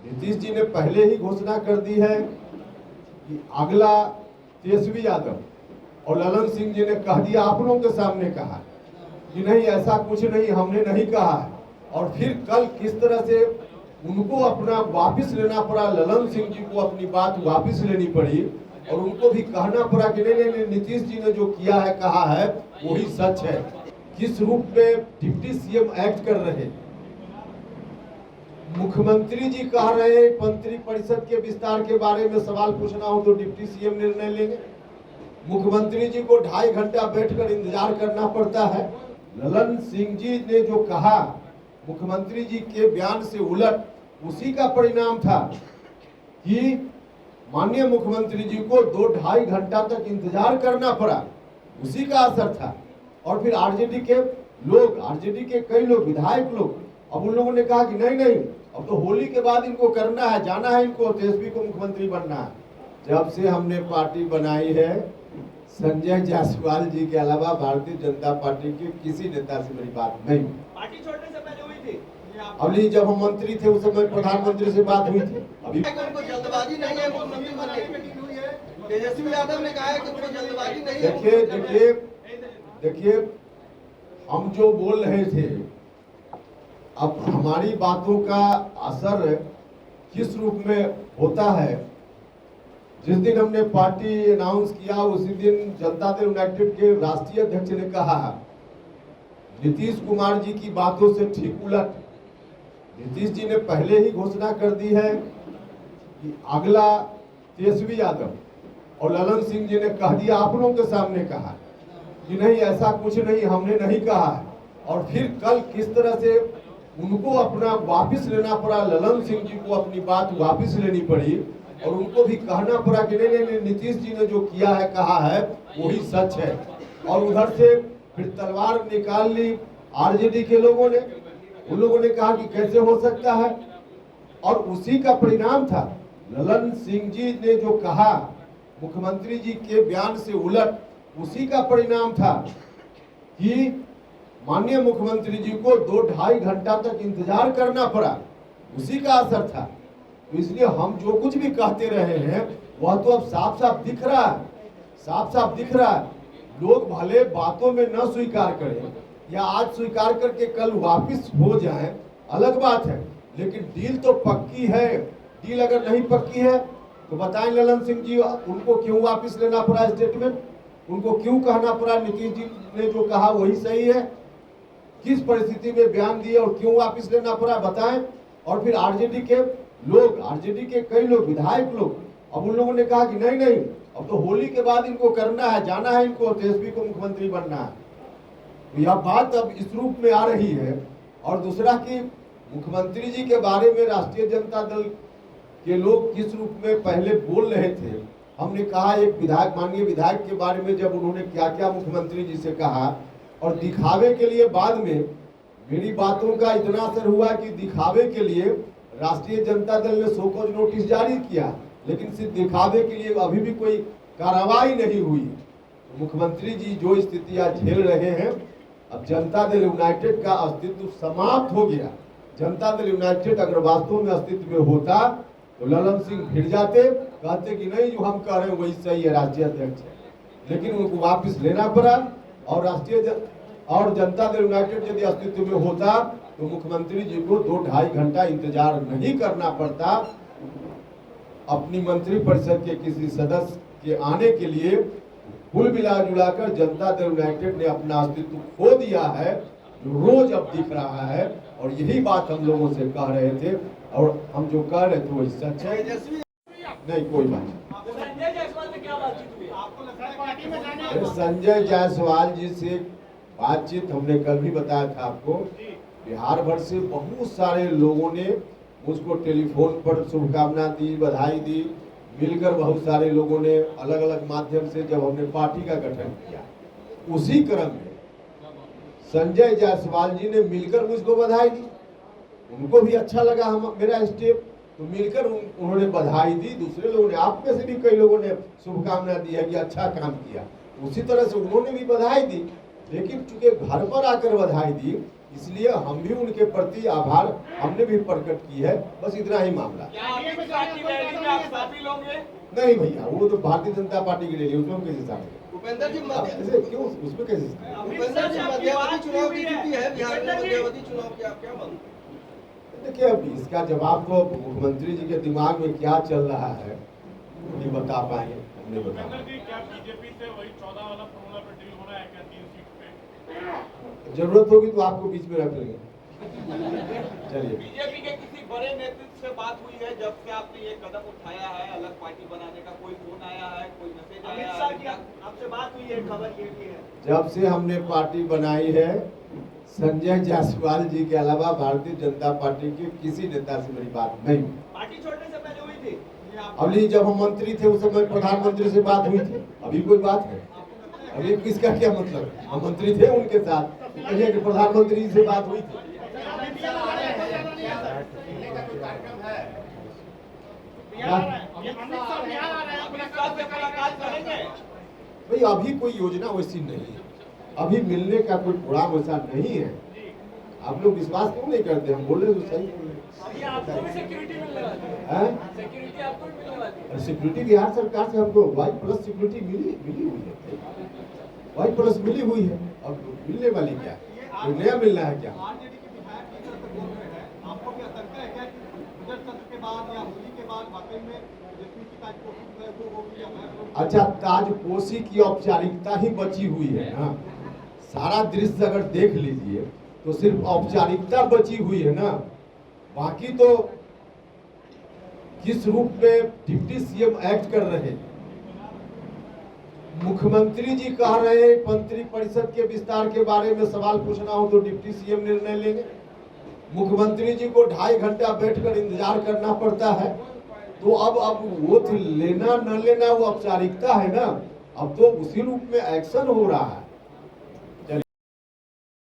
नीतीश जी ने पहले ही घोषणा कर दी है कि अगला तेजस्वी यादव, और ललन सिंह जी ने कह दिया, आप लोगों के सामने कहा कि नहीं ऐसा कुछ नहीं, हमने नहीं कहा है। और फिर कल किस तरह से उनको अपना वापस लेना पड़ा, ललन सिंह जी को अपनी बात वापस लेनी पड़ी और उनको भी कहना पड़ा कि नहीं, नीतीश जी ने जो किया है, कहा है, वही सच है। किस रूप में डिप्टी सीएम एक्ट कर रहे हैं। मुख्यमंत्री जी कह रहे हैं मंत्री परिषद के विस्तार के बारे में सवाल पूछना हो तो डिप्टी सीएम निर्णय लेंगे। मुख्यमंत्री जी को 2.5 घंटा बैठकर इंतजार करना पड़ता है। ललन सिंह जी ने जो कहा मुख्यमंत्री जी के बयान से उलट, उसी का परिणाम था कि माननीय मुख्यमंत्री जी को 2-2.5 घंटा तक इंतजार करना पड़ा, उसी का असर था। और फिर आरजेडी के लोग, आरजेडी के कई लोग, विधायक लोग, अब उन लोगों ने कहा कि नहीं, अब तो होली के बाद इनको करना है, जाना है इनको, तेजस्वी को मुख्यमंत्री बनना है। जब से हमने पार्टी बनाई है, संजय जायसवाल जी के अलावा भारतीय जनता पार्टी के किसी नेता से मेरी बात नहीं। पार्टी छोड़ने से पहले हुई थी। अभी जब हम मंत्री थे उस समय प्रधानमंत्री से बात हुई थी। अभी उनको जल्दबाजी नहीं है, मुख्यमंत्री बनने की। तेजस्वी यादव ने कहा है कि उनको जल्दबाजी नहीं है। देखिए, हम जो बोल रहे थे, अब हमारी बातों का असर किस रूप में होता है। जिस दिन हमने पार्टी अनाउंस किया, उसी दिन जनता दल यूनाइटेड के राष्ट्रीय अध्यक्ष ने कहा नीतीश कुमार जी की बातों से ठीक उलट, नीतीश जी ने पहले ही घोषणा कर दी है कि अगला तेजस्वी यादव, और ललन सिंह जी ने कह दिया, आप लोगों के सामने कहा कि नहीं ऐसा कुछ नहीं, हमने नहीं कहा है। और फिर कल किस तरह से उनको अपना वापस लेना पड़ा, ललन सिंह जी को अपनी बात वापस लेनी पड़ी और उनको भी कहना पड़ा कि नहीं, नीतीश जी ने जो किया है, कहा है, वही सच है। और उधर से फिर तलवार निकाल ली आरजेडी के लोगों ने। उन लोगों ने कहा कि कैसे हो सकता है, और उसी का परिणाम था। ललन सिंह जी ने जो कहा मुख्यमंत्री जी के बयान से उलट, उसी का परिणाम था कि माननीय मुख्यमंत्री जी को 2-2.5 घंटा तक इंतजार करना पड़ा, उसी का असर था। तो इसलिए हम जो कुछ भी कहते रहे हैं वह तो अब साफ साफ दिख रहा है, साफ साफ दिख रहा है। लोग भले बातों में न स्वीकार करें या आज स्वीकार करके कल वापस हो जाएं, अलग बात है, लेकिन डील तो पक्की है। डील अगर नहीं पक्की है तो बताएं ललन सिंह जी, उनको क्यों वापस लेना पड़ा स्टेटमेंट, उनको क्यों कहना पड़ा नीतीश जी ने जो कहा वही सही है, किस परिस्थिति में बयान दिए और क्यों वापस लेना पड़ा, बताएं। और फिर आरजेडी के लोग, आरजेडी के कई लोग, विधायक लोग, अब उन लोगों ने कहा कि नहीं, अब तो होली के बाद इनको करना है, जाना है इनको, तेजस्वी को मुख्यमंत्री बनना है। तो यह बात अब इस रूप में आ रही है। और दूसरा कि मुख्यमंत्री जी के बारे में राष्ट्रीय जनता दल के लोग किस रूप में पहले बोल रहे थे। हमने कहा एक विधायक, माननीय विधायक के बारे में जब उन्होंने क्या क्या मुख्यमंत्री जी से कहा, और दिखावे के लिए बाद में मेरी बातों का इतना असर हुआ कि दिखावे के लिए राष्ट्रीय जनता दल ने शोकॉज नोटिस जारी किया, लेकिन सिर्फ दिखावे के लिए अभी भी कोई कार्रवाई नहीं हुई। तो मुख्यमंत्री जी जो स्थितियां झेल रहे हैं, अब जनता दल यूनाइटेड का अस्तित्व समाप्त हो गया। जनता दल यूनाइटेड अगर वास्तव में अस्तित्व में होता तो ललन सिंह भिड़ जाते, कहते कि नहीं जो हम कह रहे हैं वही सही है, राष्ट्रीय अध्यक्ष है। लेकिन उनको वापस लेना पड़ा, और जनता दल यूनाइटेड यदि अस्तित्व में होता तो मुख्यमंत्री जी को 2-2.5 घंटा इंतजार नहीं करना पड़ता। अपनी मंत्री परिषद के किसी सदस्य के आने के लिए कुल मिला जुलाकर जनता दल यूनाइटेड ने अपना अस्तित्व खो दिया है, जो रोज अब दिख रहा है। और यही बात हम लोगों से कह रहे थे, और हम जो कह रहे थे वही सच है। नहीं कोई बात नहीं। संजय जायसवाल से क्या बातचीत हुई? आपको लगता है पार्टी में जाने? संजय जायसवाल जी से बातचीत हमने कल भी बताया था आपको। बिहार भर से बहुत सारे लोगों ने मुझको टेलीफोन पर शुभकामना दी, बधाई दी। मिलकर बहुत सारे लोगों ने अलग अलग माध्यम से, जब हमने पार्टी का गठन किया, उसी क्रम में संजय जायसवाल जी ने मिलकर मुझको बधाई दी। उनको भी अच्छा लगा मेरा स्टेप, तो मिलकर उन्होंने बधाई दी। दूसरे लोगों ने, आप में से भी कई लोगों ने शुभकामना दी है कि अच्छा काम किया, उसी तरह से उन्होंने भी बधाई दी। लेकिन चूंकि घर पर आकर बधाई दी इसलिए हम भी उनके प्रति आभार हमने भी प्रकट की है, बस इतना ही मामला। क्या आगे की पार्टी रैली में आप शामिल होंगे? नहीं भैया, वो तो भारतीय जनता पार्टी के लिए उसमें कैसे शामिल? उपेंद्र जी ऐसे क्यों, उसमें कैसे शामिल? उपेंद्र जी मध्यावधि चुनाव की स्थिति है बिहार में, मध्यावधि चुनाव की आप क्या मानते हैं? देखिए, अब इसका जवाब तो मुख्यमंत्री जी के दिमाग में क्या चल रहा है ये बता पाएंगे, हमने बता उपेंद्र जी, क्या बीजेपी से वही 14 वाला फॉर्मूला पे डील हो रहा है क्या 3 सीट पे? जरूरत होगी तो आपको बीच में रख लेंगे। चलिए, बीजेपी के किसी बड़े नेतृत्व से बात हुई है जब से आपने ये कदम उठाया है अलग पार्टी बनाने का? कोई फोन आया है, कोई मैसेज आया है? आपसे बात हुई है, खबर ये भी है। जब से हमने पार्टी बनाई है, संजय जायसवाल जी के अलावा भारतीय जनता पार्टी के किसी नेता से मेरी बात नहीं हुई। पार्टी छोड़ने से पहले हुई थी? अभी जब हम मंत्री थे उस समय प्रधानमंत्री से बात हुई थी, अभी कोई बात है? अभी किसका क्या मतलब? हम मंत्री थे उनके साथ, तो कहिए कि प्रधानमंत्री जी से बात हुई थी। मुलाकात करेंगे? भाई अभी कोई योजना वैसी नहीं है, अभी मिलने का कोई प्रोग्राम वैसा नहीं है। आप लोग विश्वास क्यों नहीं करते? हम बोल रहे तो सही बोल अभी आपको भी सिक्योरिटी मिलने वाली रहे हैं। सिक्योरिटी आपको भी मिलने वाली है। सिक्योरिटी बिहार सरकार से हमको Y+ सिक्योरिटी मिली हुई है, Y+ मिली हुई है। अब मिलने वाली क्या है? कोई नया मिलना है क्या? आरजेडी के विधायक इस तरह से बोल रहे हैं, आपको क्या लगता है क्या कि बजट सत्र के बाद या होली के बाद वाकई में तेजस्वी की ताजपोशी जो है वो होगी या महत्व? अच्छा, ताजपोशी की औपचारिकता ही बची हुई है ना। सारा दृश्य अगर देख लीजिए तो सिर्फ औपचारिकता बची हुई है ना, बाकी तो किस रूप में डिप्टी सीएम एक्ट कर रहे हैं। मुख्यमंत्री जी कह रहे हैं मंत्री परिषद के विस्तार के बारे में सवाल पूछना हो तो डिप्टी सीएम निर्णय लेंगे। मुख्यमंत्री जी को 2.5 घंटा बैठकर इंतजार करना पड़ता है। तो अब वो लेना न लेना वो औपचारिकता है ना, अब तो उसी रूप में एक्शन हो रहा है।